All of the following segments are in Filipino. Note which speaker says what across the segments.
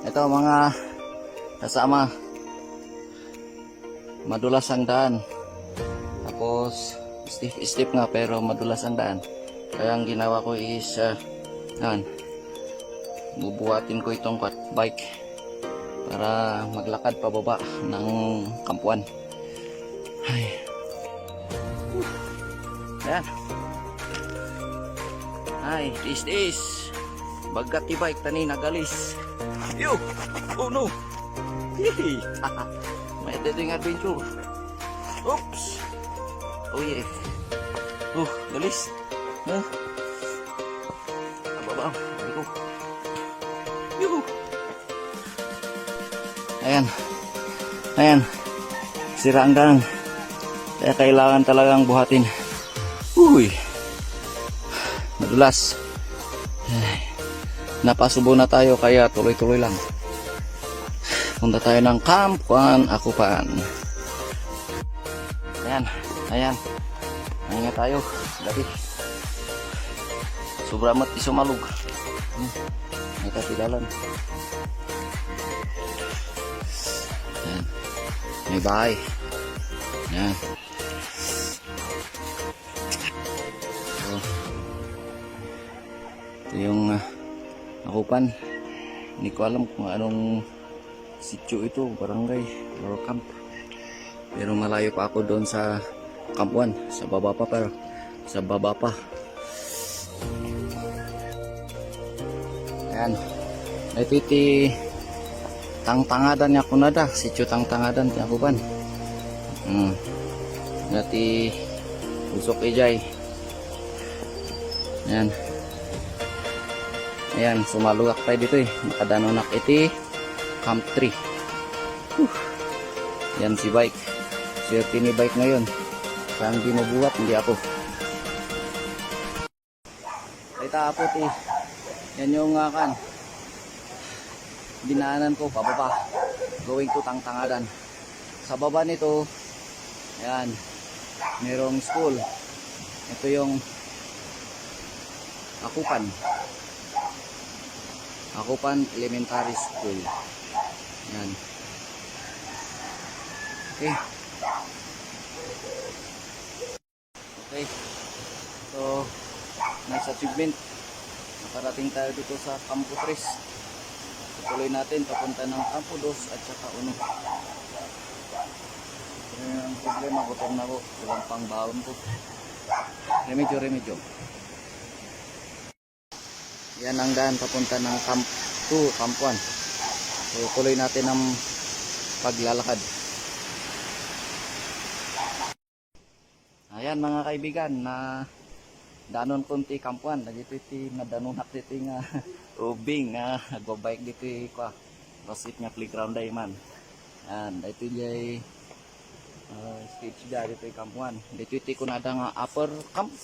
Speaker 1: Ito mga kasama, madulas ang daan. Tapos steep nga pero madulas ang daan. Kaya ang ginawa ko is yan, bubuhatin ko itong bike para maglakad pababa ng kampuan. Ay. Ayan. Ay, this bagat ti bike tani nagalis. Yo! Oh no! Hihi! May dating adventure. Oops! Oh yeah! Oh, galis! Huh? Ababa! Aliko! Yuhu! Ayan! Ayan! Sira ang daan. Kaya kailangan talagang buhatin. Uy! Madulas. Ay, napasubo na tayo kaya tuloy-tuloy lang. Punta tayo ng kampuan, Akupan. Ayan, ayan. Maingat tayo. Gabi. Sobra mat isumalog. May katidalan. Ayan. May bahay. Ayan. Ito yung Akupan. Hindi ko alam kung anong sityo ito, barangay or camp. Pero malayo pa ako doon sa kampuan, sa baba pa pero sa baba pa. Ayan. Ito iti tangtangadan niya kunada, sityo tangtangadan ti Akupan. Dati usok ijay. Ayan. Ayan, sumalugak tayo dito eh. Nakadanonak iti Camp 3. Yan si bike. Swerte ni bike ngayon. Saan binubuhat, hindi ako. Ay tapot eh. Yan yung dinaanan ko pababa. Going to Tangtangadan. Sa baba nito, ayan, merong school. Ito yung Akupan. Akupan Elementary School. Yan. Okay. Okay. So, nice achievement. Nakarating tayo dito sa Campo 3. Tuloy natin papunta ng Campo 2 at saka 1. Pero yung problema, gutom na ko. Walang pang baon ko. Remedyo. Yan ang daan papunta ng Camp 2, Kampuan. So tuloy natin ang paglalakad. Ayan mga kaibigan, na danon konti Kampuan. Dito iti nadanunak dito nga ubing nagbabike dito kwa. Rosit nga playground day man. Yan, dito jay stage da dito Kampuan. Dito iti kunada nga upper camp.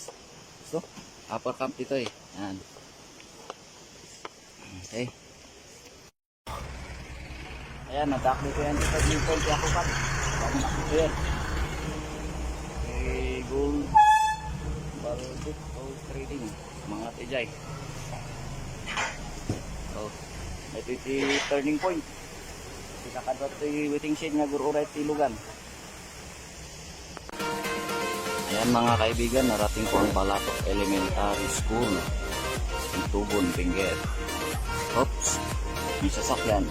Speaker 1: So, upper camp dito eh. Yan. Okay. Ayan, natakbo ko yan dito dito di ako pa. Ayan. Okay, gold balbit gold trading mga tijay. So, ito yung turning point. Kakadot yung waiting shed nga gururay tilugan. Ayan mga kaibigan, narating ko ang Balatok Elementary School in Tubon, Benguet. Oops, may sasakyan.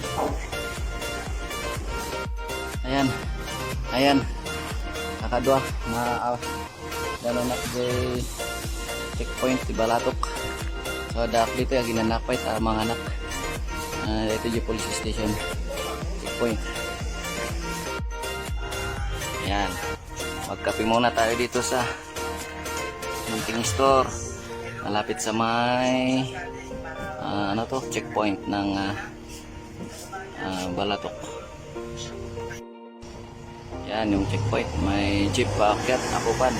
Speaker 1: Ayan, kakadwa na gano'n na checkpoint di Balatok. So dak dito yung ginanakpay sa mga anak. Ito yung police station checkpoint. Ayan, magkape muna tayo dito sa munting store malapit sa may checkpoint ng Balatok. Yan yung checkpoint, may jeep paakyat Akupan.